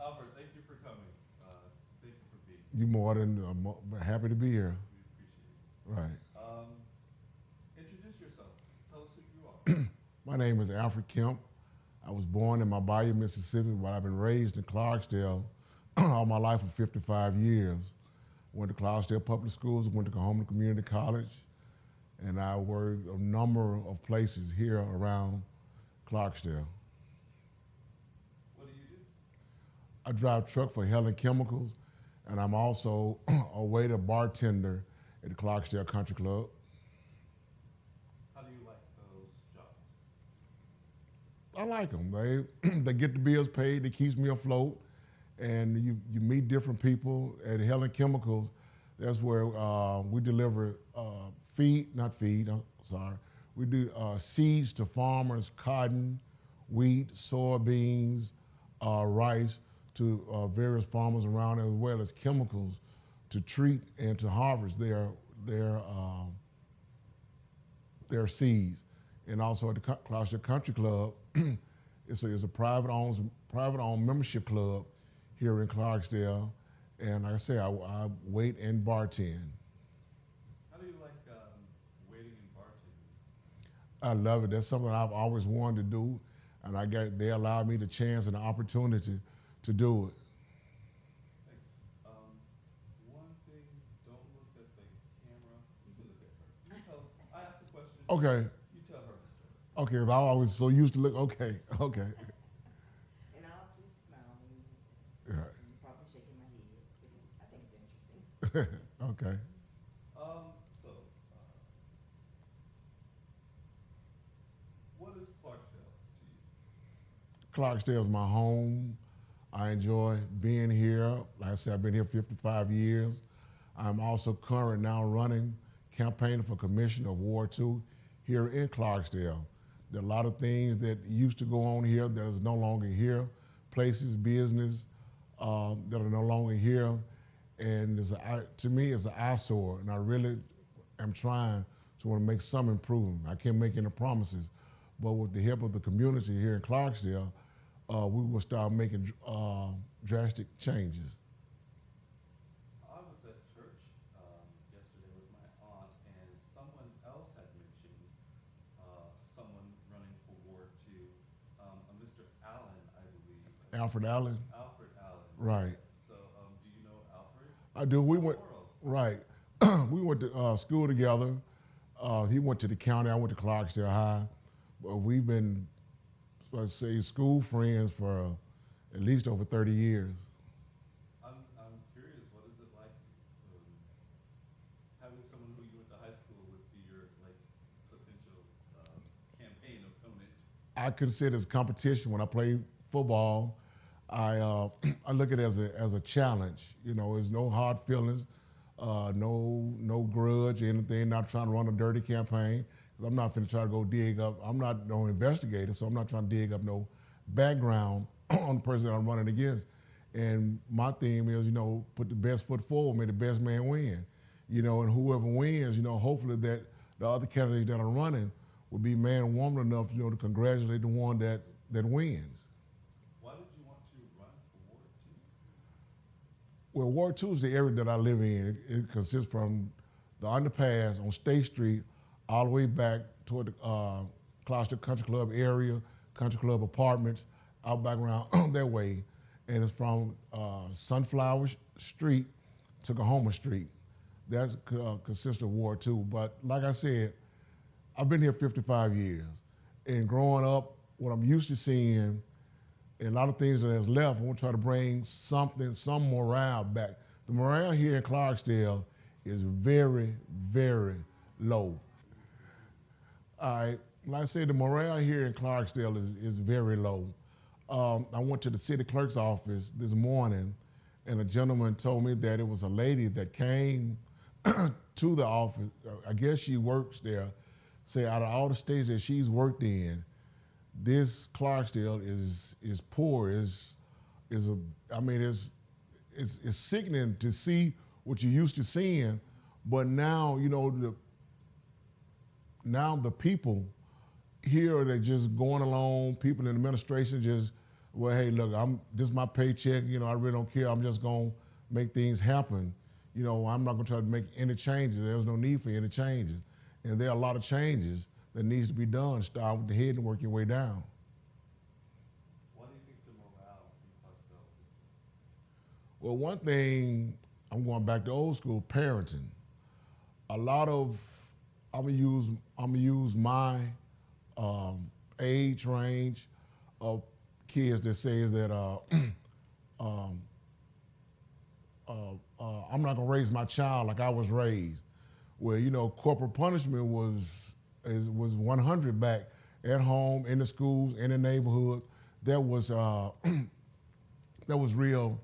Alfred, thank you for coming. Thank you for being You here. more than happy to be here. We appreciate it. Right. Introduce yourself. Tell us who you are. My name is Alfred Kemp. I was born in Bayou, Mississippi, but I've been raised in Clarksdale all my life for 55 years. Went to Clarksdale Public Schools, went to Coahoma Community College, and I worked a number of places here around Clarksdale. What do you do? I drive truck for Helen Chemicals, and I'm also a waiter bartender at the Clarksdale Country Club. How do you like those jobs? I like them. They get the bills paid. They keeps me afloat, and you meet different people at Helen Chemicals. That's where we deliver feed, not feed. I'm sorry. We do seeds to farmers, cotton, wheat, soybeans, rice to various farmers around, as well as chemicals to treat and to harvest their seeds. And also at the Clarksdale Country Club, it's a private owned membership club here in Clarksdale. And like I say, I wait and bartend. How do you like waiting and bartending? I love it. That's something I've always wanted to do, and they allowed me the chance and the opportunity to do it. Thanks. One thing, don't look at the camera. You can look at her. You tell. I asked the question. Okay, You tell her the story. okay. I was so used to look. Okay, okay. And I'll just smiling Right. and probably shaking my head. But I think it's interesting. Okay. So, what is Clarksdale to you? Clarksdale's my home. I enjoy being here. Like I said, I've been here 55 years. I'm also current now running, campaigning for commissioner of Ward 2 here in Clarksdale. There are a lot of things that used to go on here that is no longer here, places, business that are no longer here. And to me, it's an eyesore, and I really am trying to want to make some improvement. I can't make any promises, but with the help of the community here in Clarksdale, we will start making drastic changes. I was at church yesterday with my aunt, and someone else had mentioned someone running for Ward 2, a Mr. Allen, I believe. Alfred Allen, Alfred Allen. Yes. right? So, do you know Alfred? I do. We Small went world. right. We went to school together. He went to the county. I went to Clarksdale High. But we've been, let's say, school friends for at least over 30 years. I'm curious, what is it like um, having someone who you went to high school with be your like potential campaign opponent? I consider it as competition when I play football. I look at it as a challenge. There's no hard feelings, no grudge or anything. Not trying to run a dirty campaign. 'Cause I'm not finna try to go dig up. I'm not no investigator, so I'm not trying to dig up no background on the person that I'm running against. And my theme is, put the best foot forward, may the best man win. And whoever wins, hopefully that the other candidates that are running will be man and woman enough, to congratulate the one that wins. Why did you want to run for Ward 2? Well, Ward 2 is the area that I live in. It consists from the underpass on State Street all the way back toward the Clarksdale Country Club area, Country Club apartments, out back around that way. And it's from Sunflower Street to Coahoma Street. That's consists of Ward 2. But like I said, I've been here 55 years. And growing up, what I'm used to seeing, and a lot of things that has left, I want to try to bring some morale back. The morale here in Clarksdale is very, very low. All right, like I said, the morale here in Clarksdale is very low. I went to the city clerk's office this morning, and a gentleman told me that it was a lady that came to the office. I guess she works there. Say out of all the states that she's worked in, this Clarksdale is poor. Is a I mean it's sickening to see what you used to seeing, but now now the people here are just going along. People in the administration just well, hey, look, this is my paycheck. I really don't care. I'm just gonna make things happen. I'm not gonna try to make any changes. There's no need for any changes, and there are a lot of changes that needs to be done. Start with the head and work your way down. Why do you think the morale in Clarksdale is? Well, one thing, I'm going back to old school parenting. A lot of I'm gonna use my age range of kids that says that um, I'm not gonna raise my child like I was raised. Where corporal punishment was 100 back at home, in the schools, in the neighborhood. That was that was real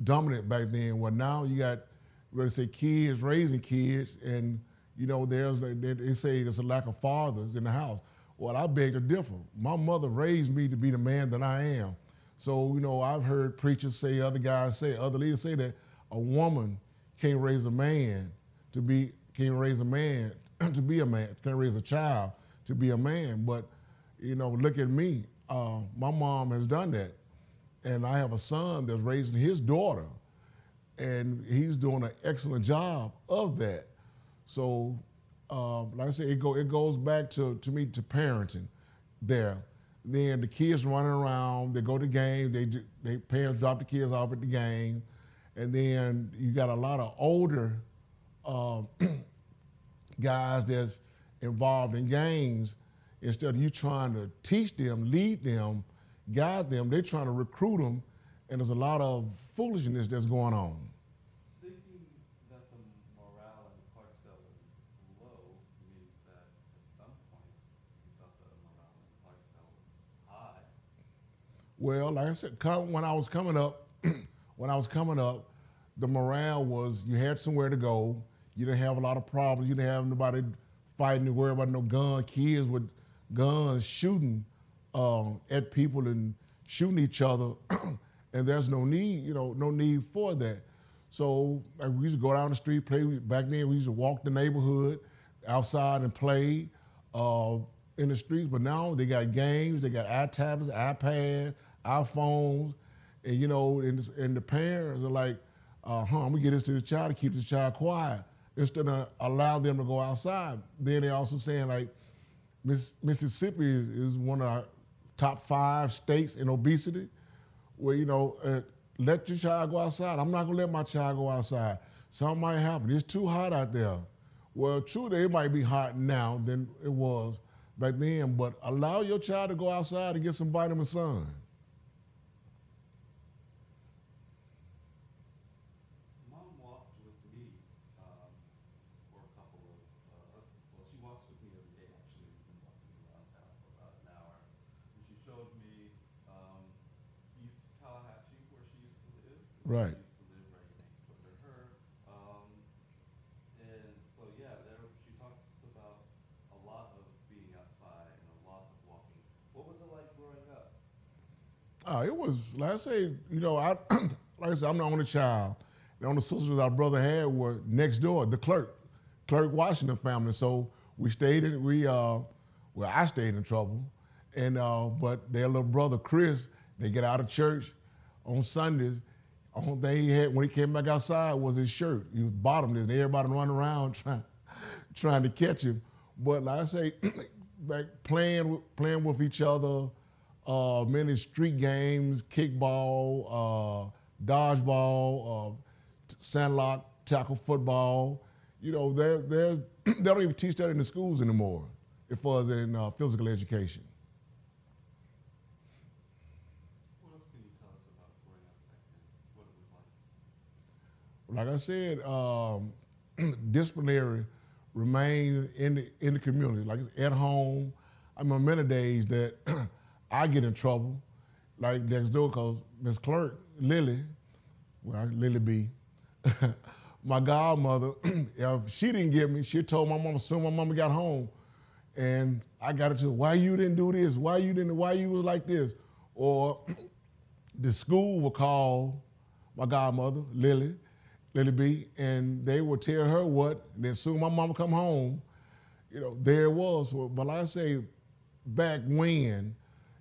dominant back then. Well, now you got, let's say, kids raising kids, and they say there's a lack of fathers in the house. Well, I beg to differ. My mother raised me to be the man that I am. So I've heard preachers say, other guys say, other leaders say that a woman can't raise a man to be can't raise a man to be a man, can't raise a child to be a man. But look at me. My mom has done that, and I have a son that's raising his daughter, and he's doing an excellent job of that. So, like I said, it goes back to me to parenting there. Then the kids running around, they go to games, they parents drop the kids off at the game, and then you got a lot of older guys that's involved in gangs. Instead of you trying to teach them, lead them, guide them, they're trying to recruit them, and there's a lot of foolishness that's going on. Thinking that the morale in Clarksdale is low means that at some point you thought the morale in Clarksdale was high. Well, like I said, when I was coming up, the morale was you had somewhere to go. You didn't have a lot of problems. You didn't have nobody fighting to worry about no gun. Kids with guns shooting at people and shooting each other, and there's no need, no need for that. So we used to go down the street, play. Back then, we used to walk the neighborhood outside and play in the streets. But now they got games, they got iTablets, iPads, iPhones, and and the parents are like, I'm gonna get this to the child to keep the child quiet instead of allow them to go outside. Then they also saying like, Mississippi is one of our top 5 states in obesity, where let your child go outside. I'm not gonna let my child go outside. Something might happen. It's too hot out there. Well, truly, it might be hot now than it was back then, but allow your child to go outside and get some vitamin sun. Mom walked with me for a couple of, she walks with me every day actually. We've been walking around town for about an hour. And she showed me East Tallahatchie, where she used to live. Right. She used to live right next door to her. And so, yeah, she talks about a lot of being outside and a lot of walking. What was it like growing up? It was, like I say, like I said, I'm the only child. The only sisters our brother had were next door, the Clark Washington family. So I stayed in trouble. And, but their little brother, Chris, they get out of church on Sundays. Only thing he had when he came back outside was his shirt. He was bottomless, and everybody running around trying to catch him. But like I say, back playing with each other, many street games, kickball, dodgeball, sandlot, tackle football. They don't even teach that in the schools anymore, as far as in physical education. What else can you tell us about growing up back then? What it was like? Like I said, disciplinary remains in the community, like it's at home. I remember many days that I get in trouble, like next door, because Miss Clerk, Lily B, my godmother, if she didn't get me, she told my mama soon my mama got home. And I got into why you didn't do this, why you was like this. Or the school would call my godmother, Lily B, and they would tell her what, and then soon my mama come home, there it was. But like I say, back when,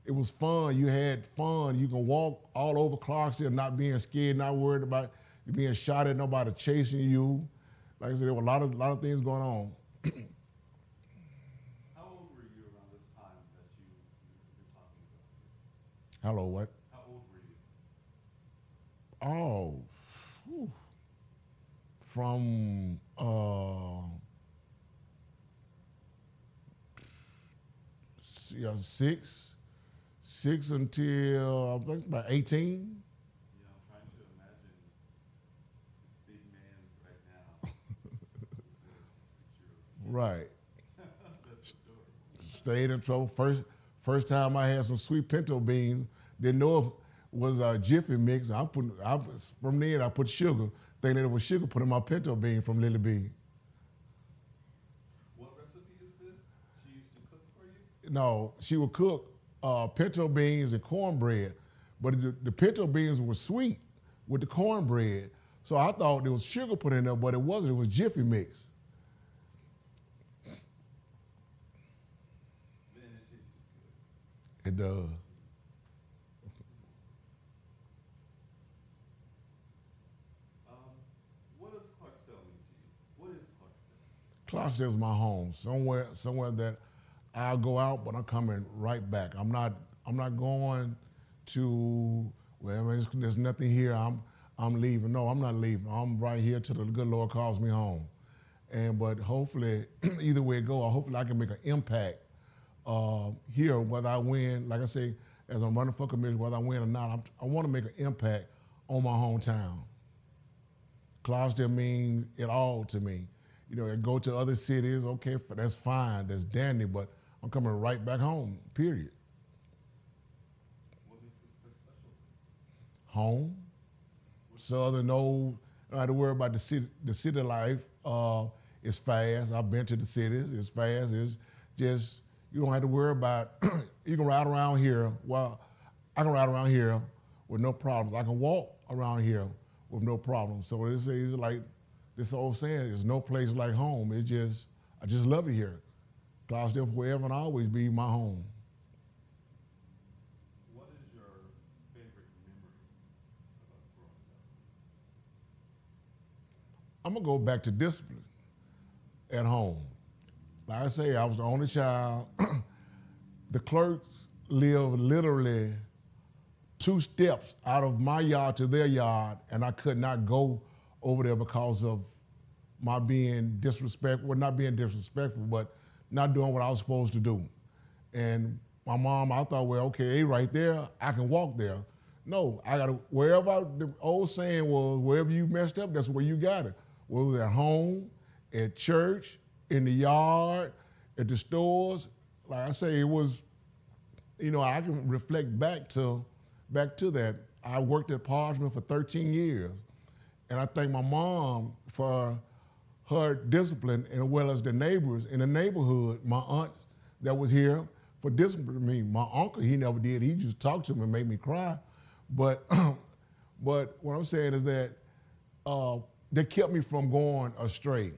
It was fun. You had fun. You can walk all over Clarksdale, not being scared, not worried about you being shot at, nobody chasing you. Like I said, there were a lot of things going on. How old were you around this time that you're talking about? Hello, what? How old were you? Oh, whew. From yeah, six until I think about 18. Yeah, I'm trying to imagine this big man right now with security. Right. That's adorable. Stayed in trouble. First time I had some sweet pinto beans. Didn't know it was a Jiffy mix. From then I put sugar, thinking it was sugar put in my pinto bean from Lily B. What recipe is this? She used to cook for you? No, she would cook pinto beans and cornbread, but the pinto beans were sweet with the cornbread. So I thought there was sugar put in there, but it wasn't. It was Jiffy mix. Man, it tasted good. It does. What does Clarksdale mean to you? What is Clarksdale? Clarksdale's my home. Somewhere that I'll go out, but I'm coming right back. I'm not going to there's nothing here. I'm leaving. No, I'm not leaving. I'm right here till the good Lord calls me home. But hopefully, either way it go, hopefully I can make an impact here, whether I win. Like I say, as I'm running for commission, whether I win or not, I want to make an impact on my hometown. Clarksdale means it all to me. I go to other cities, okay, that's fine, that's dandy, but I'm coming right back home, period. What makes this place special? Home, southern old, I don't have to worry about the city life. It's fast. I've been to the cities, it's fast. It's just, you don't have to worry about, you can ride around here. Well, I can ride around here with no problems. I can walk around here with no problems. So it's like this old saying, there's no place like home. I just love it here. Clarksdale forever and always be my home. What is your favorite memory about growing up? I'm gonna go back to discipline at home. Like I say, I was the only child. The clerks lived literally 2 steps out of my yard to their yard, and I could not go over there because of my being disrespectful. Well, not being disrespectful, but not doing what I was supposed to do. And my mom, I thought, well, okay, they right there, I can walk there. No, I gotta, wherever, the old saying was, wherever you messed up, that's where you got it. Whether it was at home, at church, in the yard, at the stores. Like I say, it was, I can reflect back to that. I worked at Parchment for 13 years. And I thank my mom for her discipline, as well as the neighbors in the neighborhood, my aunts that was here for disciplining me. My uncle, he never did. He just talked to me and made me cry. But but what I'm saying is that they kept me from going astray.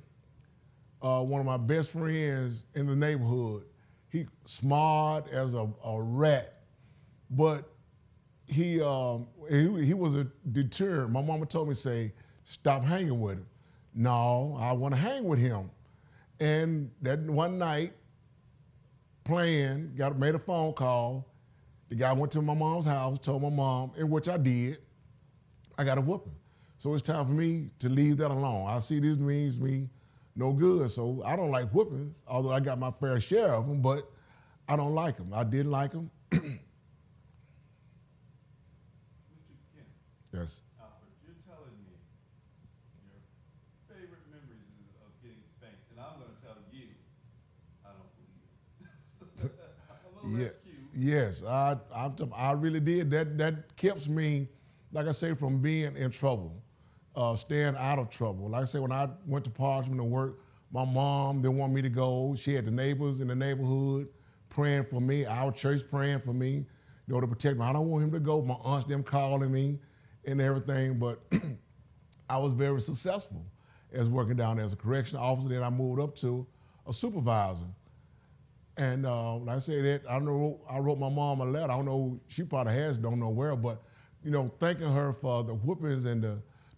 One of my best friends in the neighborhood, he smart as a rat, but he was a deterrent. My mama told me, say, stop hanging with him. No, I want to hang with him. And that one night, made a phone call. The guy went to my mom's house, told my mom, in which I did, I got a whooping. So it's time for me to leave that alone. I see this means me no good. So I don't like whoopings, although I got my fair share of them, but I don't like them. I didn't like them. Mr. Kemp, Yes. Alfred, you're telling me your favorite memories is of getting spanked, and I'm going to tell you, I don't believe it. I'm going to let you. Yes, I really did. That keeps me, like I say, from being in trouble, staying out of trouble. Like I say, when I went to Parchment to work, my mom didn't want me to go. She had the neighbors in the neighborhood praying for me, our church praying for me, to protect me. I don't want him to go. My aunts, them calling me and everything, but I was very successful as working down there as a correction officer. Then I moved up to a supervisor. And like I said, that I wrote my mom a letter. I don't know, she probably has, don't know where, but thanking her for the whoopings and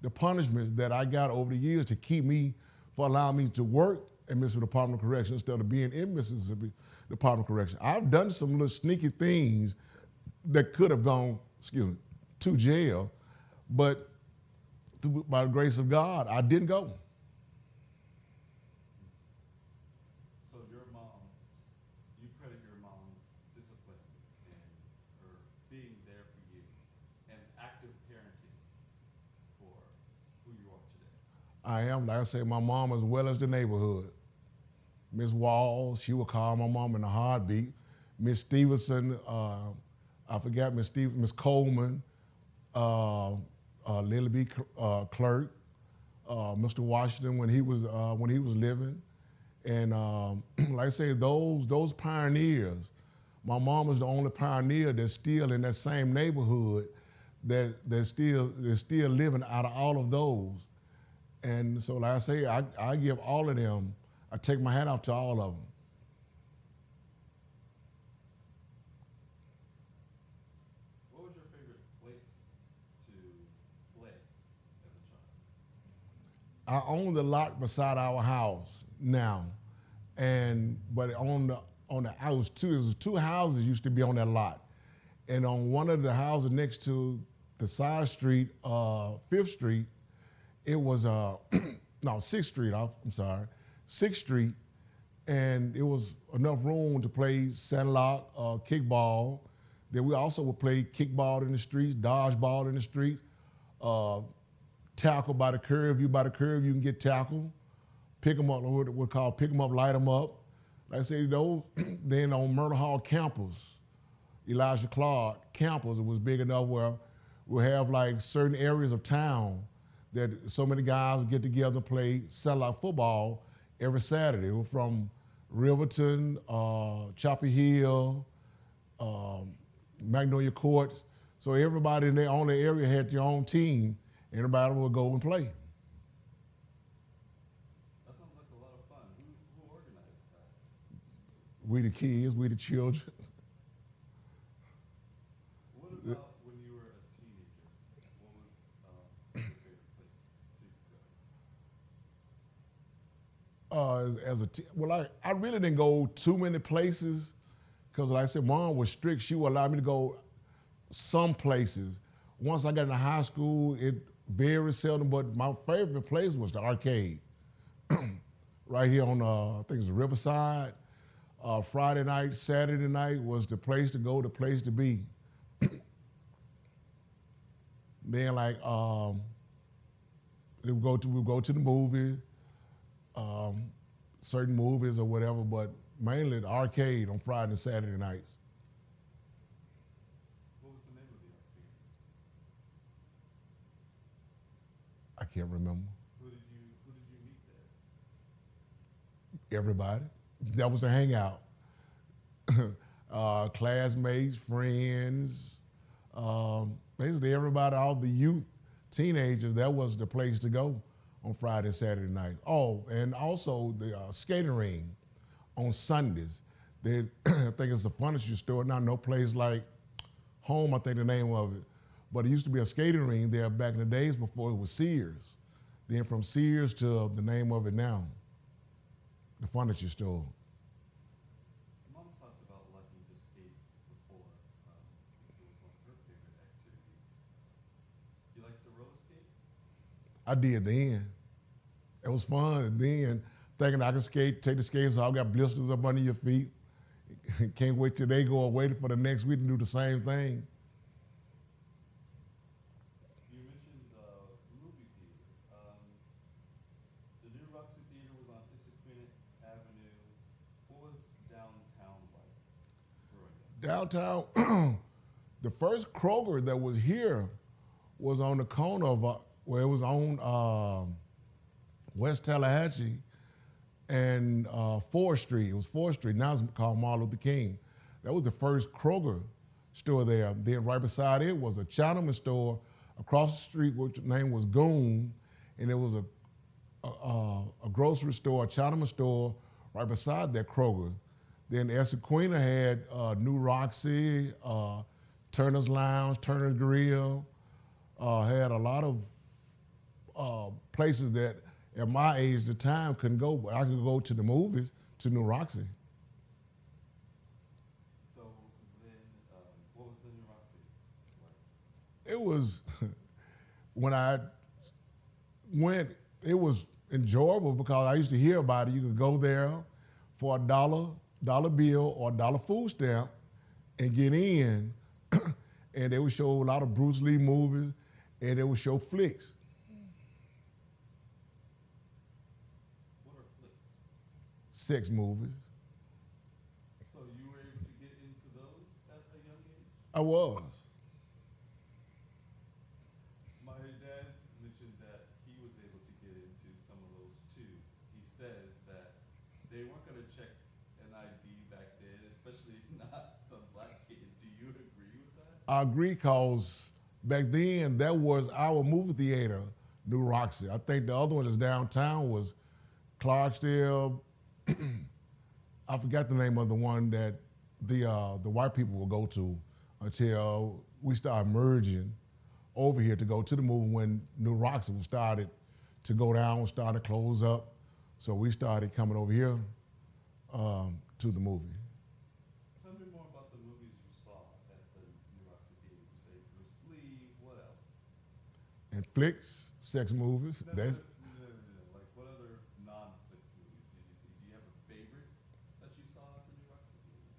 the punishments that I got over the years to keep me, for allowing me to work in Mississippi Department of Correction instead of being in Mississippi Department of Correction. I've done some little sneaky things that could have gone, to jail, but by the grace of God, I didn't go. So you credit your mom's discipline and her being there for you and active parenting for who you are today. I am, like I say, my mom as well as the neighborhood. Miss Walls, she would call my mom in a heartbeat. Miss Stevenson, I forgot Miss Coleman, Lily B. Clerk, Mr. Washington when he was living, and like I say, those pioneers. My mom is the only pioneer that's still in that same neighborhood that's still living out of all of those. And so, like I say, I give all of them. I take my hat off to all of them. What was your favorite place to play as a child? I own the lot beside our house now, but on the I was two houses used to be on that lot, and on one of the houses next to the side street, 5th Street, it was no 6th Street. I'm sorry, 6th Street, and it was enough room to play sandlot, kickball. Then we also would play kickball in the streets, dodgeball in the streets, tackle by the curve. You by the curve, you can get tackled. Pick them up, what we call pick them up, light them up. Like I say, those. Then on Myrtle Hall campus, Elijah Clark campus, it was big enough where we have like certain areas of town that so many guys would get together and play satellite football every Saturday. We're from Riverton, Chapel Hill, Magnolia Courts. So everybody in their own area had their own team. Everybody would go and play. That sounds like a lot of fun. Who organized that? We the kids, we the children. What about when you were a teenager? What was your favorite place to go? Well, I really didn't go too many places because, like I said, Mom was strict. She would allow me to go some places. Once I got into high school, it very seldom, but my favorite place was the arcade. Right here on, I think it's Riverside. Friday night, Saturday night was the place to go, the place to be. Then like, we would go to the movies, certain movies or whatever, but mainly the arcade on Friday and Saturday nights. What was the name of the arcade? I can't remember. Who did you meet there? Everybody. That was the hangout. Classmates, friends, basically everybody, all the youth, teenagers, that was the place to go on Friday and Saturday nights. Oh, and also the skating ring on Sundays. I think it's a furniture store now, no place like Home, I think the name of it. But it used to be a skating ring there back in the days before it was Sears. Then from Sears to the name of it now, the furniture store. Mom's talked about liking to skate before. It was one of her favorite activities. You like to roller skate? I did then. It was fun then, thinking I could skate, take the skates off, got blisters up under your feet. Can't wait till they go away for the next week to do the same thing. You mentioned movie theater. The new Roxy Theater was on Issaquah Avenue. What was downtown like growing up? Downtown, the first Kroger that was here was on the corner of, where it was on West Tallahatchie and 4th Street. It was 4th Street. Now it's called Martin Luther King. That was the first Kroger store there. Then right beside it was a Chinaman store across the street, which name was Goon, and there was a grocery store, a Chinaman store right beside that Kroger. Then Essequina had New Roxy, Turner's Lounge, Turner's Grill. Had a lot of places that at my age at the time couldn't go, but I could go to the movies to New Roxy. So then, what was the New Roxy like? It was when I went, it was enjoyable because I used to hear about it. You could go there for $1 bill or $1 food stamp and get in, and they would show a lot of Bruce Lee movies, and they would show flicks. What are flicks? Sex movies. So you were able to get into those at a young age? I was. My dad mentioned that he was able to get into some of those too. He says that they weren't going to check an ID back then, especially not some black kid. Do you agree with that? I agree because back then that was our movie theater, New Roxy. I think the other one that's downtown was Clarksdale. I forgot the name of the one that the white people will go to until we started merging over here to go to the movie when New Roxy was started to go down, started to close up. So we started coming over here to the movie. Tell me more about the movies you saw at the New Roxy Theater. You say Bruce Lee, what else? And flicks, sex movies. No, That's, Like what other non-flicks movies did you see? Do you have a favorite that you saw at the New Roxy Theater?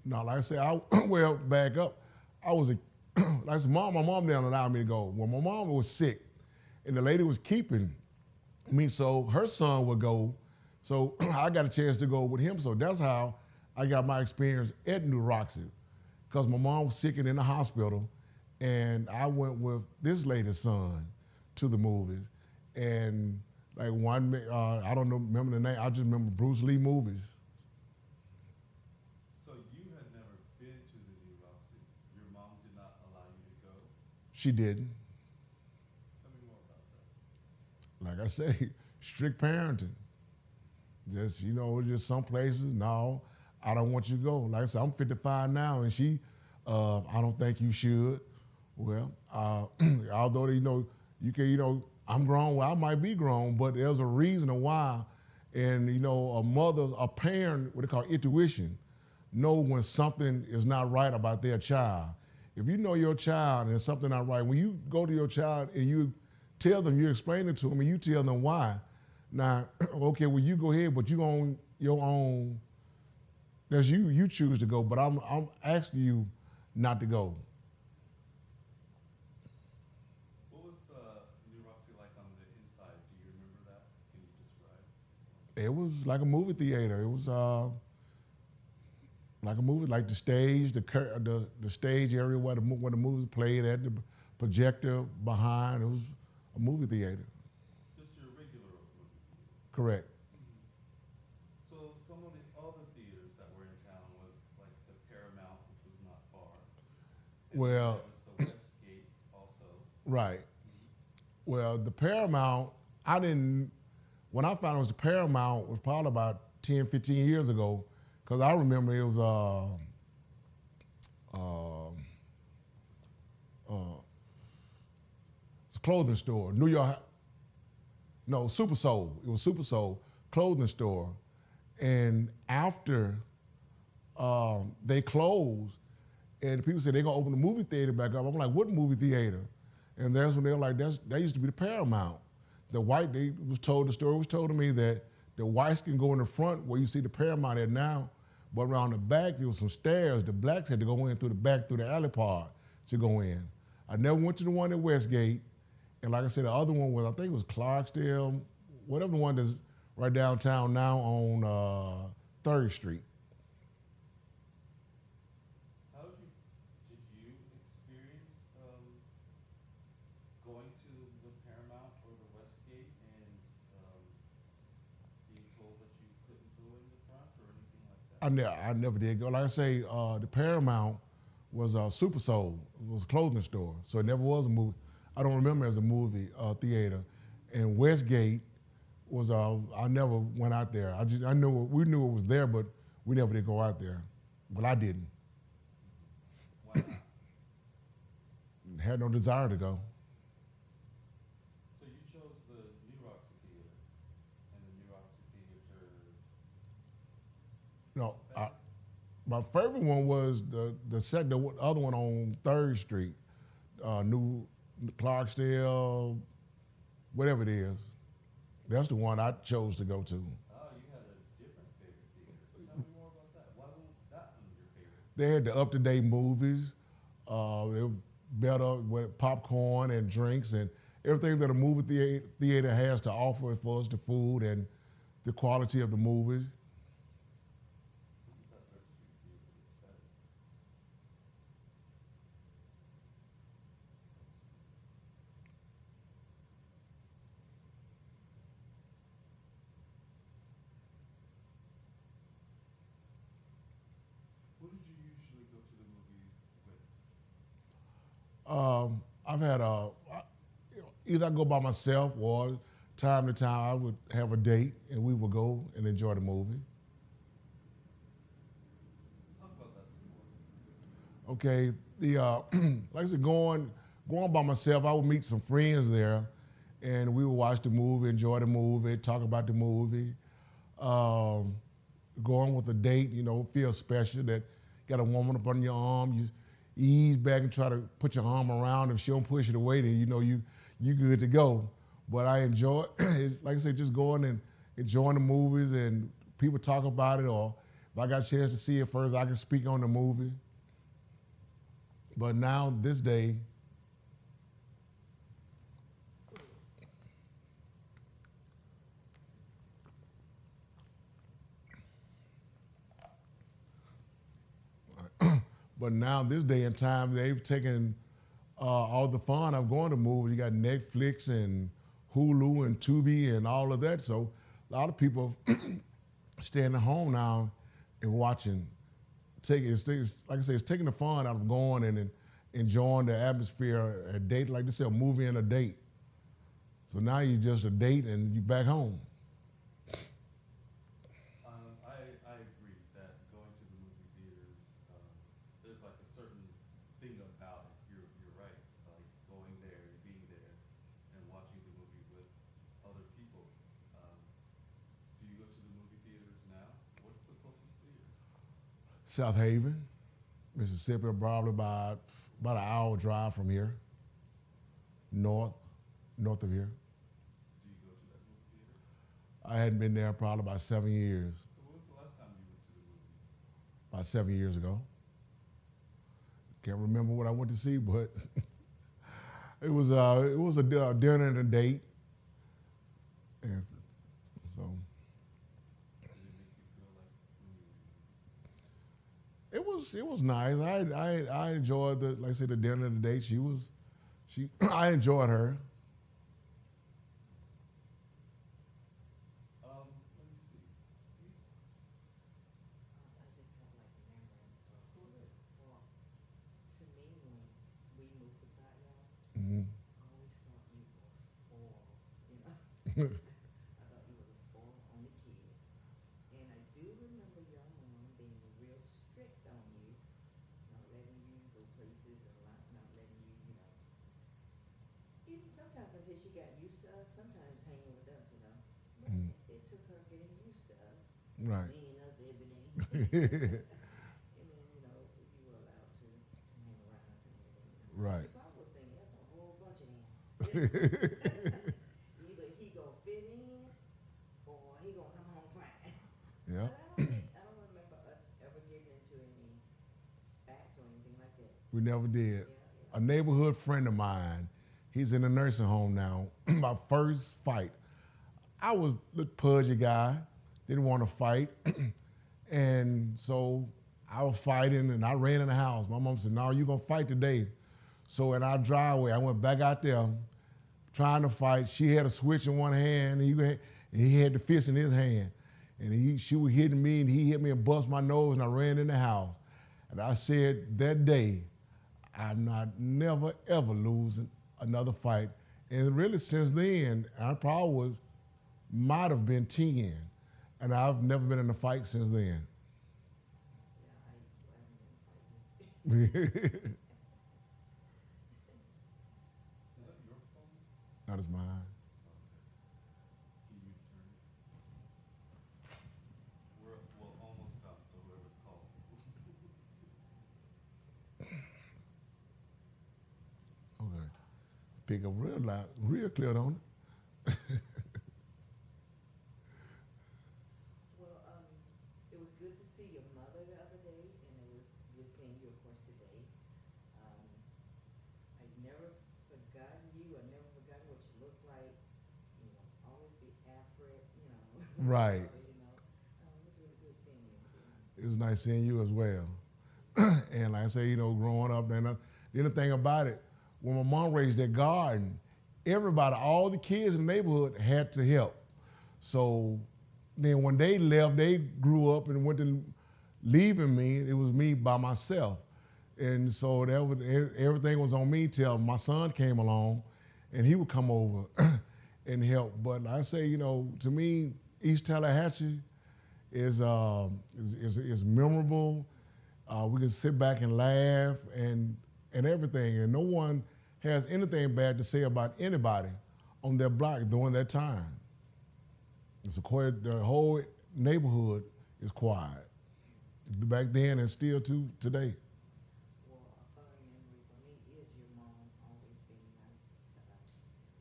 no, like I said, well, back up. I was a, like I said, my mom didn't allow me to go. When my mom was sick and the lady was keeping me, so her son would go. So I got a chance to go with him. So that's how I got my experience at New Roxy. Because my mom was sick and in the hospital, and I went with this lady's son to the movies. And like one, I don't know, remember the name, I just remember Bruce Lee movies. So you had never been to the New Roxy. Your mom did not allow you to go. She didn't. Tell me more about that. Like I say, strict parenting. Just, just some places, no, I don't want you to go. Like I said, I'm 55 now, and she, I don't think you should. Well, although, you can, I'm grown, well, I might be grown, but there's a reason why. And, a mother, a parent, what they call intuition, know when something is not right about their child. If you know your child and something not right, when you go to your child and you tell them, you explain it to them, and you tell them why. Now, okay, well, you go ahead, but you on your own. That's you choose to go, but I'm asking you not to go. What was the New Roxy like on the inside? Do you remember that? Can you describe? It was like a movie theater. It was like a movie, like the stage, the stage area where the movies played at, the projector behind. It was a movie theater. Just your regular movie theater. Correct. So some of the other theaters that were in town was like the Paramount, which was not far. And Well, there was the Westgate also. right. Well, the Paramount, when I found it was the Paramount was probably about 10, 15 years ago, because I remember it was it's a clothing store, New York, no, Super Soul. It was Super Soul clothing store. And after they closed, and people said they're gonna open the movie theater back up. I'm like, what movie theater? And that's when they were like, that used to be the Paramount. The story was told to me that the whites can go in the front where you see the Paramount at now, but around the back there was some stairs. The blacks had to go in through the back, through the alley part to go in. I never went to the one at Westgate. And like I said, the other one was, I think it was Clarksdale, whatever the one that's right downtown now on 3rd Street. How did you experience going to the Paramount or the Westgate and being told that you couldn't go in the front or anything like that? I never did go. Like I say, the Paramount was Super Soul. It was a clothing store, so it never was a movie. I don't remember it as a movie theater. And Westgate was I never went out there. We knew it was there, but we never did go out there. Well, I didn't. Why not? Had no desire to go. So you chose the New Roxy Theater, and the New Roxy Theater No, better? my favorite one was the other one on Third Street, New Clarksdale, whatever it is. That's the one I chose to go to. Oh, you had a different favorite theater. Tell me more about that. Why was that one your favorite? They had the up-to-date movies. They were better with popcorn and drinks and everything that a movie theater has to offer as far as the food and the quality of the movies. So you thought Third Street Theater was better. Who did you usually go to the movies with? I've had either I go by myself or time to time I would have a date and we would go and enjoy the movie. Talk about that some more. Okay, like I said, going by myself, I would meet some friends there, and we would watch the movie, enjoy the movie, talk about the movie. Going with a date, feel special that got a woman up on your arm. You ease back and try to put your arm around. If she don't push it away, then you good to go. But I enjoy, like I said, just going and enjoying the movies, and people talk about it, or if I got a chance to see it first, I can speak on the movie. But now, this day, this day and time, they've taken all the fun of going to movies. You got Netflix and Hulu and Tubi and all of that. So a lot of people staying at home now and watching. Like I say, it's taking the fun out of going and enjoying the atmosphere. A date, like this, a movie and a date. So now you just a date and you back home. I agree that going to the movie theaters, there's like a certain thing about it. You're right. Like going there and being there and watching the movie with other people. Do you go to the movie theaters now? What's the closest theater? South Haven, Mississippi, probably about an hour drive from here. North of here. Do you go to that movie theater? I hadn't been there probably about 7 years. So when was the last time you went to the movies? About 7 years ago. Can't remember what I went to see, but it was a dinner and a date, and so Did it make you feel like when you were it was nice. I enjoyed like I said, the dinner and the date. I enjoyed her. let me see. I just have like remembrance of, Go ahead. well, to me, when we moved to Zion, Mhm. I always thought you were spoiled, you know? I thought you were a spoiled only kid. And I do remember your mom being real strict on you, not letting you go places and not letting you, even sometimes until she got used to us, sometimes hanging with us, But Mhm. it took her getting used to us, Right. seeing us every day. And then, you were allowed to hang around us and everything. Right. She probably was thinking, that's a whole bunch of them. Either he gonna fit in, or he gonna come home crying. Yeah. But I don't remember us ever getting into any spats or anything like that. We never did. Yeah. A neighborhood friend of mine, he's in a nursing home now. My first fight, I was the pudgy guy, didn't want to fight. And so I was fighting and I ran in the house. My mom said, no, you're going to fight today. So in our driveway, I went back out there trying to fight. She had a switch in one hand and he had the fist in his hand. And she was hitting me and he hit me and bust my nose and I ran in the house. And I said that day, I'm not never ever losing another fight. And really since then, I probably might have been 10. And I've never been in a fight since then. Is that your phone? Not as mine. Okay. Can you turn it? We're almost done, so whoever's called. Okay. Pick up real loud, real clear, don't it? Well, it was good to see your mother the other day, and it was good seeing you, of course, today. Um, I never forgotten you. I never forgotten what you look like. You know, always be Alfred. You know, Right. you know. It was really good seeing you. To be honest. It was nice seeing you as well. And like I say, growing up, then the other thing about it, when my mom raised that garden, everybody, all the kids in the neighborhood had to help. So then when they left, they grew up and went to leaving me. It was me by myself, and so everything was on me till my son came along, and he would come over and help. But I say, to me, East Tallahatchie is memorable. We can sit back and laugh and everything, and no one has anything bad to say about anybody on their block during that time. It's quiet. The whole neighborhood is quiet back then and still today. Well, a funny memory for me is your mom always being nice to us.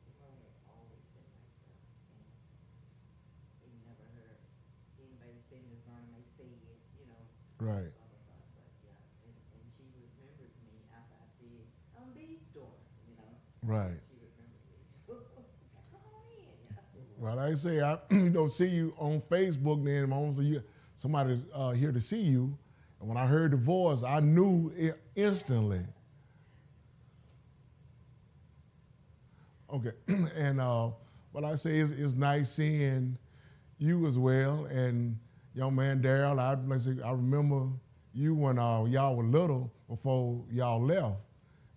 Your mother has always been nice to us, and we never heard anybody say Miss Vernon may say it, Right, blah blah blah. But yeah, and she remembered me after I said B's store. right. She remembered me. So come on in. Well, like I say, I see you on Facebook. Then mom said somebody here to see you, and when I heard the voice, I knew it instantly. Okay, and what I say is it's nice seeing you as well, and young man Daryl. I remember you when y'all were little before y'all left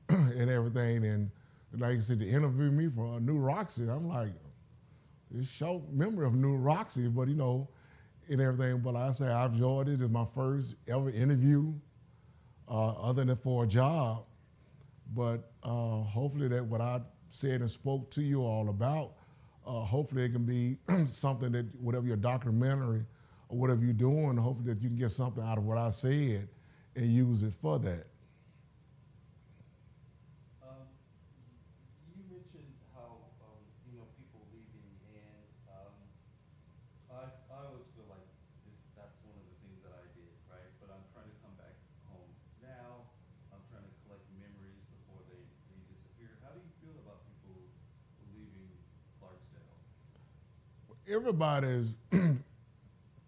and everything, and like I said, to interview me for New Roxy, I'm like, it's short memory of New Roxy, but and everything. But like I say I've enjoyed it. It's my first ever interview, other than for a job. But hopefully that what I said and spoke to you all about, hopefully it can be something that whatever your documentary or whatever you're doing, hopefully that you can get something out of what I said and use it for that. Um, you mentioned how, people leaving, and I always feel like that's one of the things that I did, right? But I'm trying to come back home now. I'm trying to collect memories before they disappear. How do you feel about people leaving Clarksdale? Everybody's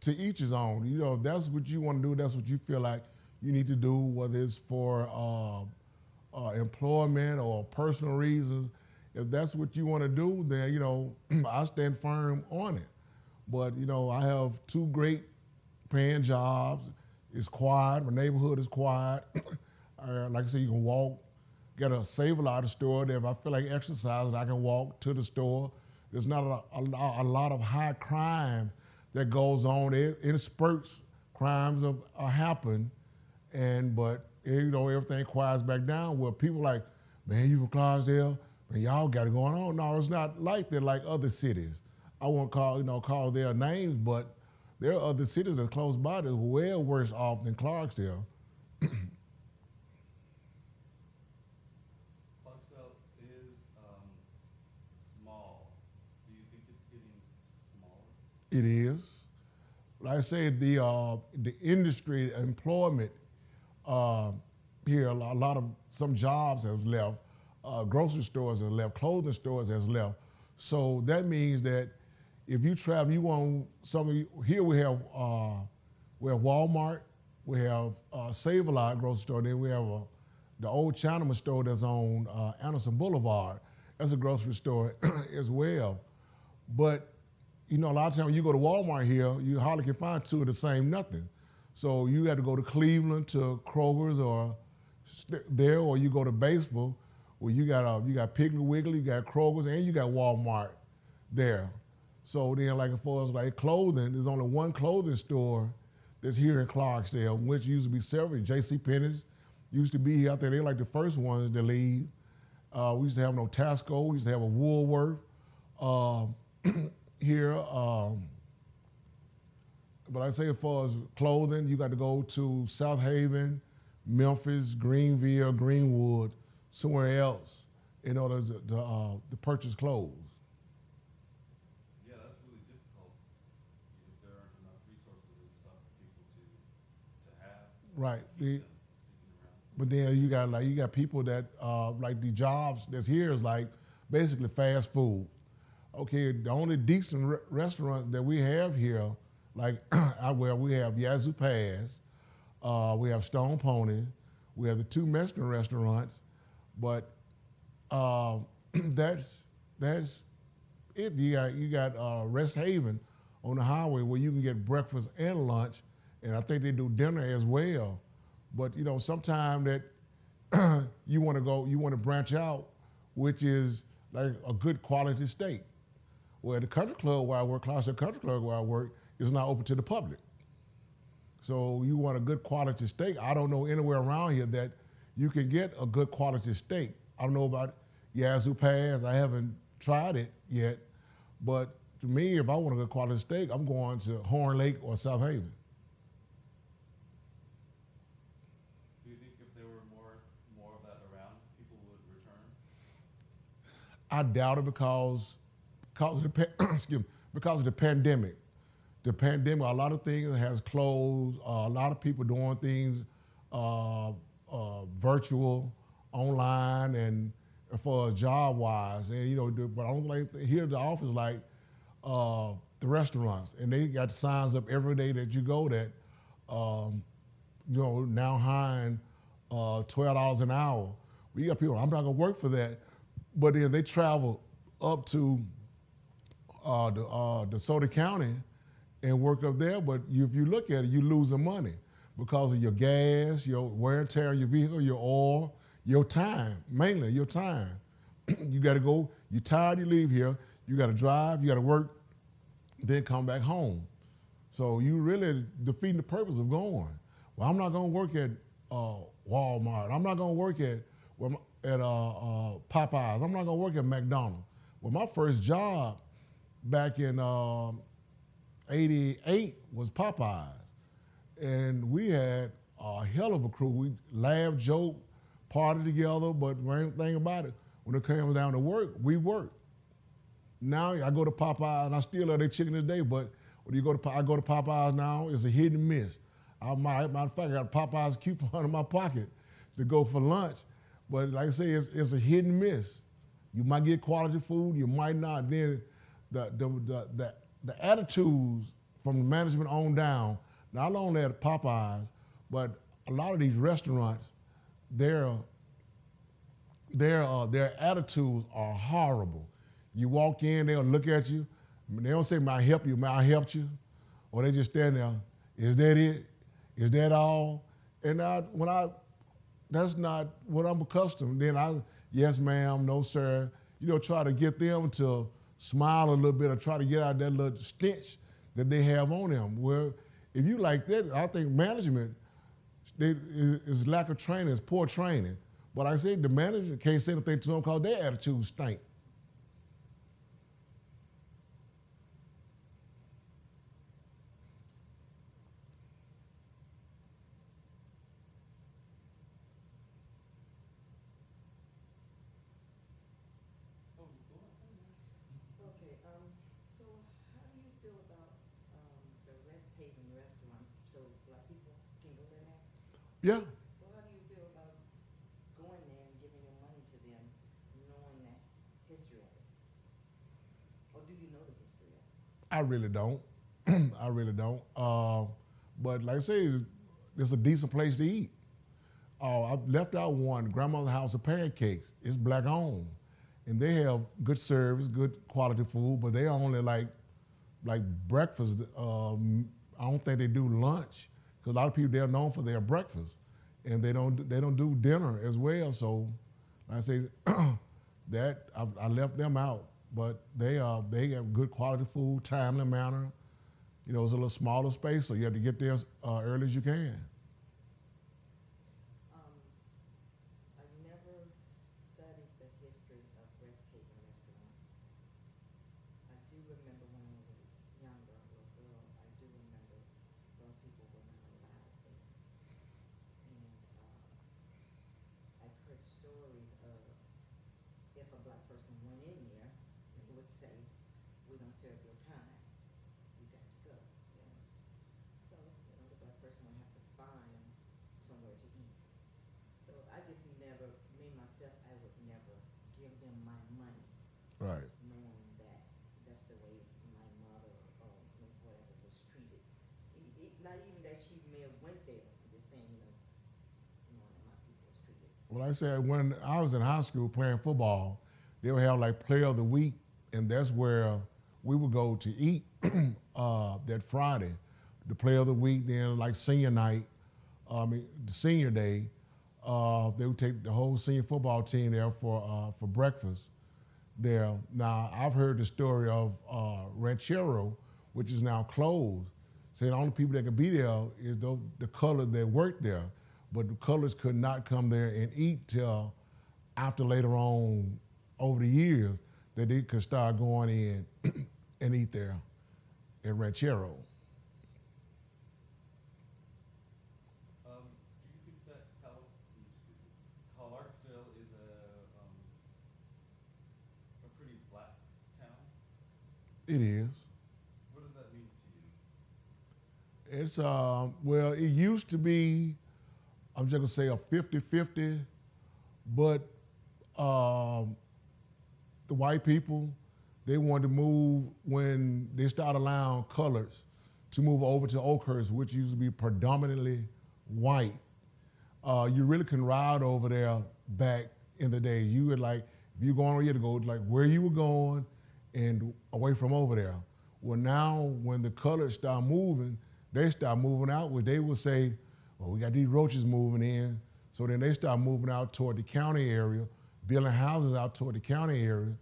to each his own. If that's what you want to do, that's what you feel like you need to do, whether it's for employment or personal reasons. If that's what you want to do, then I stand firm on it. But I have two great paying jobs. It's quiet. My neighborhood is quiet. Like I said, you can walk. Get a Save-A-Lot store there. If I feel like exercising, I can walk to the store. There's not a lot of high crime that goes on. In spurts, crimes happen, but everything quiets back down. Where people like, man, you from Clarksdale? Man, y'all got it going on. No, it's not like that like other cities. I won't call their names, but there are other cities that are close by that are well worse off than Clarksdale. Clarksdale is small. Do you think it's getting smaller? It is. Like I said, the industry employment here, a lot of some jobs have left, grocery stores have left, clothing stores has left. So that means that if you travel, you want here we have Walmart, we have Save-A-Lot grocery store, then we have the old Chinaman store that's on Anderson Boulevard. That's a grocery store as well. But a lot of times when you go to Walmart here, you hardly can find two of the same nothing. So you have to go to Cleveland to Kroger's or you go to Batesville, where you got Piggly Wiggly, you got Kroger's, and you got Walmart there. So then, like as far as like clothing, there's only one clothing store that's here in Clarksdale, which used to be several, J.C. Penney's, used to be here. I think they're like the first ones to leave. We used to have no Tasco. We used to have a Woolworth uh, here. But I say as far as clothing, you got to go to South Haven, Memphis, Greenville, Greenwood, somewhere else in order to purchase clothes. Yeah, that's really difficult if there aren't enough resources and stuff for people to have Right. to keep them sticking around. But then you got people that like the jobs that's here is like basically fast food. Okay, the only decent restaurant that we have here, like where we have Yazoo Pass, we have Stone Pony, we have the two Mexican restaurants, but uh, that's it. You got Rest Haven on the highway where you can get breakfast and lunch, and I think they do dinner as well. But sometime that you want to branch out, which is like a good quality steak. Well, the country club where I work, Clarksdale Country Club where I work, is not open to the public. So you want a good quality steak. I don't know anywhere around here that you can get a good quality steak. I don't know about Yazoo Pass. I haven't tried it yet. But to me, if I want a good quality steak, I'm going to Horn Lake or South Haven. Do you think if there were more of that around, people would return? I doubt it because of excuse me, because of the pandemic. The pandemic, a lot of things has closed. A lot of people doing things virtual, online, and for job wise. And but I don't like here at the office like the restaurants, and they got signs up every day that you go that now hiring $12 an hour. We got people. I'm not gonna work for that, but then they travel up to DeSoto County and work up there. But if you look at it, you're losing money because of your gas, your wear and tear on your vehicle, your oil, your time, mainly your time. You got to go. You're tired. You leave here. You got to drive. You got to work. Then come back home. So you really defeating the purpose of going. Well, I'm not going to work at Walmart. I'm not going to work at Popeyes. I'm not going to work at McDonald's. Well, my first job back in '88 was Popeyes, and we had a hell of a crew. We laughed, joked, party together, but one thing about it, when it came down to work, we worked. Now I go to Popeyes, and I still love their chicken today, but when I go to Popeyes now, it's a hit and miss. Matter of fact, I got a Popeyes coupon in my pocket to go for lunch, but like I say, it's a hit and miss. You might get quality food, you might not. Then the attitudes from the management on down, not only at Popeyes, but a lot of these restaurants, their attitudes are horrible. You walk in, they'll look at you. They don't say, "May I help you? May I help you?" Or they just stand there. Is that it? Is that all? And that's not what I'm accustomed. Then yes, ma'am, no, sir. Try to get them to smile a little bit or try to get out that little stench that they have on them. Well, if you like that, I think management is lack of training, it's poor training. But like I said, the manager can't say anything to them because their attitudes stink. Okay, so how do you feel about the Rest Haven restaurant? So black people can go there now? Yeah, So how do you feel about going there and giving your money to them, knowing that history of it? Or do you know the history of it? I really don't. I really don't. But like I say, it's a decent place to eat. I left out one, Grandmother's House of Pancakes. It's black owned. And they have good service, good quality food, but they only like breakfast. I don't think they do lunch because a lot of people they're known for their breakfast, and they don't do dinner as well. So I say that I left them out, but they have good quality food, timely manner. It's a little smaller space, so you have to get there early as you can. remember when I was a younger little girl, I do remember black people were not allowed there. And I've heard stories of if a black person went in there, they would say, "We don't serve your time. You got to go." You know. So, you know, the black person would have to find somewhere to eat. So I just never, me myself, I would never give them my money, Right. knowing that that's the way my mother or whatever was treated. Not even that she may have went there, I'm just saying, you know, knowing that my people was treated. Well, I said when I was in high school playing football, they would have like Player of the Week, and that's where we would go to eat that Friday. The Player of the Week, then like senior night, the senior day, they would take the whole senior football team there for breakfast there. Now, I've heard the story of Ranchero, which is now closed. Saying the only people that could be there is the colors that worked there. But the colors could not come there and eat till after later on, over the years, that they could start going in and eat there at Ranchero. Do you think that Clarksdale is a pretty black town? It is. What does that mean to you? It's, well, it used to be, I'm just gonna say a 50-50, but the white people, they wanted to move when they started allowing colors to move over to Oakhurst, which used to be predominantly white. You really can ride over there back in the day. You would like, if you're going over here to go, like where you were going and away from over there. Well, now when the colors start moving, they start moving out, where they would say, well, we got these roaches moving in. So then they start moving out toward the county area, building houses out toward the county area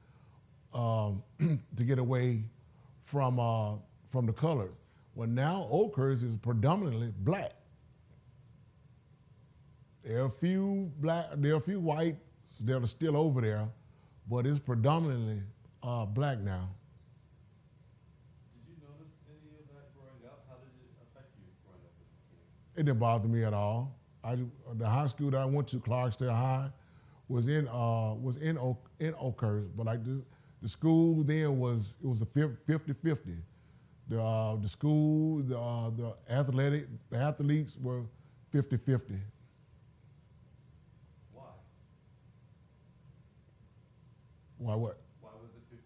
to get away from the colors. Well, now Oakhurst is predominantly black. There are a few whites that are still over there, but it's predominantly black now. Did you notice any of that growing up? How did it affect you growing up as a kid? It didn't bother me at all. The high school that I went to, Clarksdale High, was in Oakhurst, but like the school then was a 50-50. The school, the athletes were 50-50. Why? Why what? Why was it 50-50?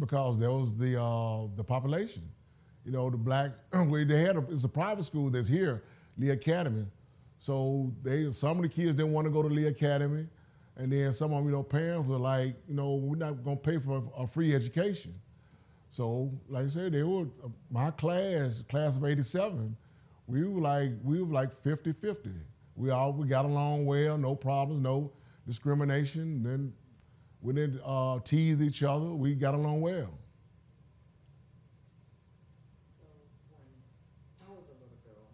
Because there was the population. You know, the black, it's a private school that's here, Lee Academy. So some of the kids didn't want to go to Lee Academy. And then some of them, parents were like, we're not going to pay for a free education. So, like I said, my class of '87, we were like 50-50. We got along well, no problems, no discrimination. Then we didn't tease each other. We got along well. So when I was a little girl,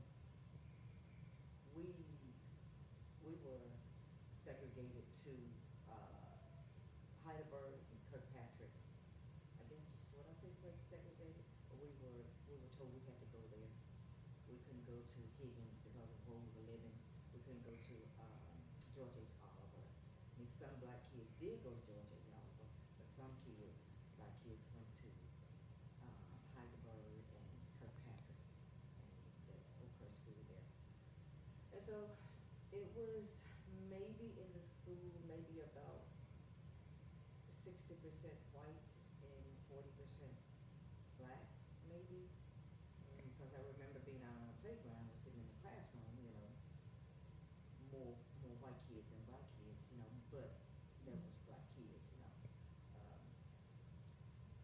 we were segregated to Heidelberg and Kirkpatrick. I guess what I say segregated, but we were told we had to go there. We couldn't go to Higgins because of where we were living. We couldn't go to George H. Oliver. I mean, some black kids did go to George H. Oliver, but some black kids went to Heidelberg and Kirkpatrick and the Oakhurst school there. And so it was maybe in the school, maybe about 60% white and 40% black, maybe. Because I remember being out on the playground or sitting in the classroom, more white kids than black kids, but there was black kids,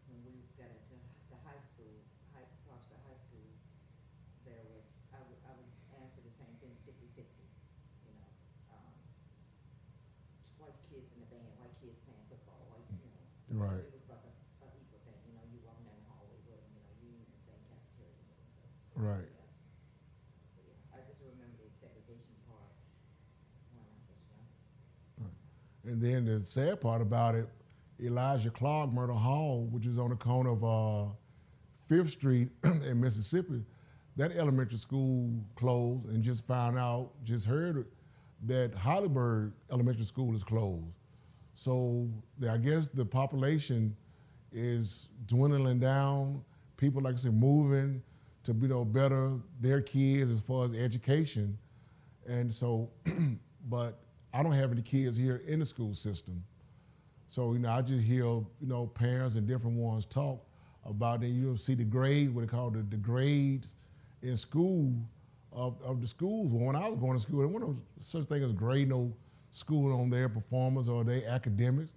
when we got into the high school, Clarksdale High School, there was, I would answer the same thing, 50-50, white kids in the band, white kids playing football, Right. it was like a equal thing, you walking down the hallway with them, you in the same cafeteria with them, so. Right. Yeah. So, yeah, I just remember the segregation part when I was young. And then the sad part about it, Elijah Clark Murder Hall, which is on the corner of 5th Street in Mississippi. That elementary school closed, and just found out, just heard that Hollyburg Elementary School is closed. So I guess the population is dwindling down. People, like I said, moving to better their kids as far as education. And so, but I don't have any kids here in the school system. So, I just hear, parents and different ones talk about it. You see the grade, what they call the grades in school of the schools. Well, when I was going to school, there wasn't no such thing as grade no school on their performance or their academics.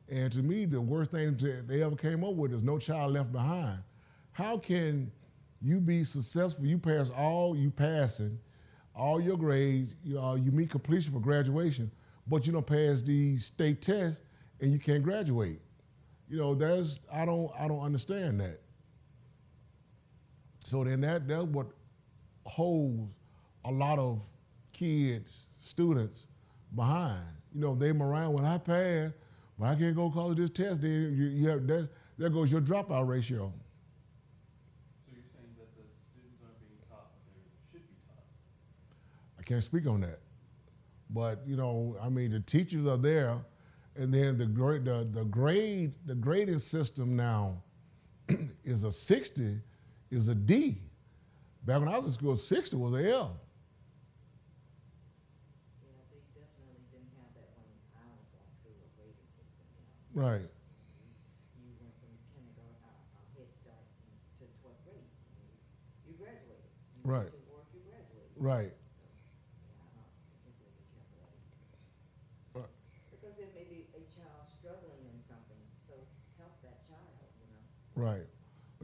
And to me, the worst thing they ever came up with is no child left behind. How can you be successful? You passing all your grades, you meet completion for graduation, but you don't pass these state tests and you can't graduate. I don't understand that. So then that's what holds a lot of kids, students behind. They around, when I pass, but I can't go college this test, then you have there goes your dropout ratio. So you're saying that the students aren't being taught what they should be taught? I can't speak on that. But the teachers are there, and then the grading system now is a 60, is a D. Back when I was in school, 60 was an L. Yeah, they definitely didn't have that when I was going to school, a grading system, Right. You went from kindergarten, Head Start to 12th grade. You graduated. You Right. went to work, you graduated. Right. So, yeah, I don't particularly care for that either. Right. Because there may be a child struggling in something, so help that child, Right.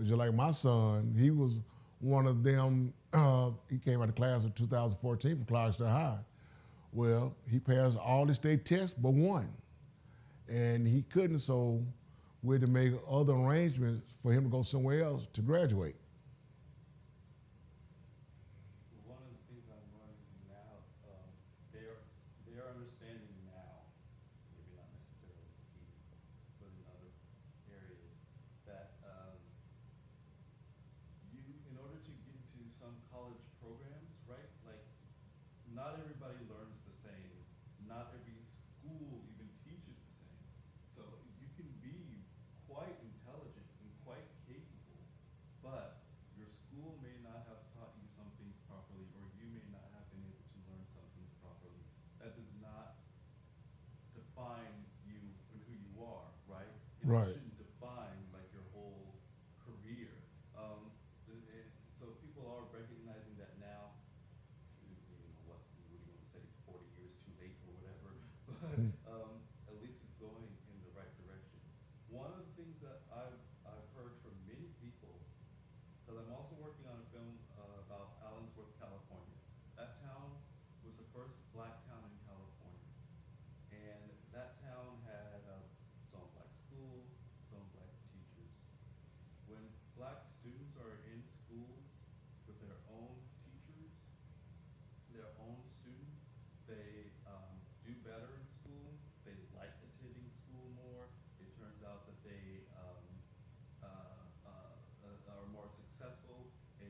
Just like my son, he was one of them. He came out of class in 2014 from Clarksdale High. Well, he passed all the state tests but one, and he couldn't. So we had to make other arrangements for him to go somewhere else to graduate. One of the things I'm learning now, they're understanding now, maybe not necessarily here, but in other areas, that in order to get into some college programs, right? Like, not everybody learns the same. Not every school even teaches the same. So you can be quite intelligent and quite capable, but your school may not have taught you some things properly, or you may not have been able to learn some things properly. That does not define you and who you are, right? It Right. shouldn't define like your whole career. So people are recognizing that now. What do you want to say? 40 years too late or whatever, but at least it's going in the right direction. One of the things that I've heard from many people, because I'm also working on a film about Allensworth, California. That town was the first black town in California, and that town had its own black school, its own black teachers. When black students are in schools with their own teachers, their own students, they do better in school. They like attending school more. It turns out that they are more successful in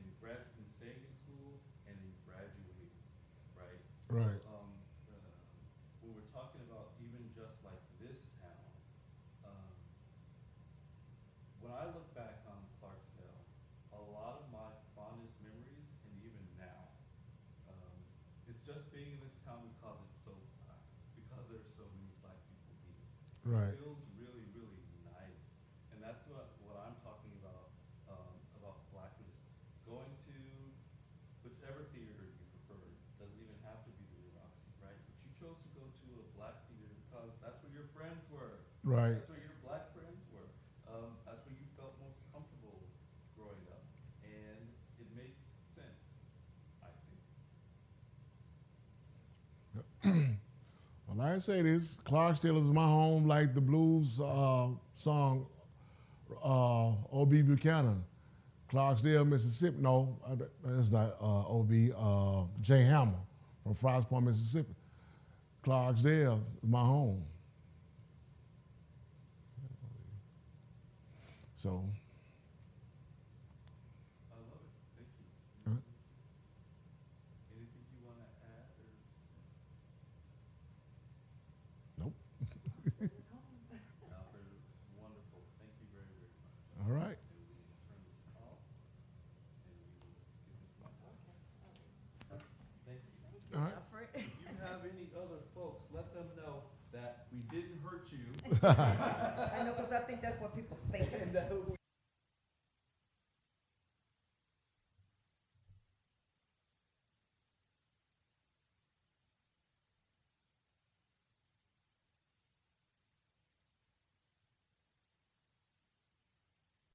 staying in school and in graduating, right? Right. So when we're talking about even just like this town, when I look back on Clarksdale, a lot of my fondest memories, and even now, it's just being in this town because it's so black, because there's so many black people here. Right. It feels really, really nice, and that's what I'm talking about blackness. Going to whichever theater you prefer, doesn't even have to be the Roxy, right? But you chose to go to a black theater because that's where your friends were. Right. That's where your black friends were. That's where you felt most comfortable growing up, and it makes sense, I think. Well, like I say this, Clarksdale is my home, like the blues song, O.B. Buchanan. Clarksdale, Mississippi. No, that's not O.B. Jay Hammer from Fryers Point, Mississippi. Clarksdale is my home. So, I love it. Thank you. All right. Anything you want to add or say? nope. Alfred, it was wonderful. Thank you very, very much. All right. And we will turn this off, and we will get this one done. Thank you. All right. Alfred. If you have any other folks, let them know that we didn't hurt you. I know, because I think that's what people think. And that we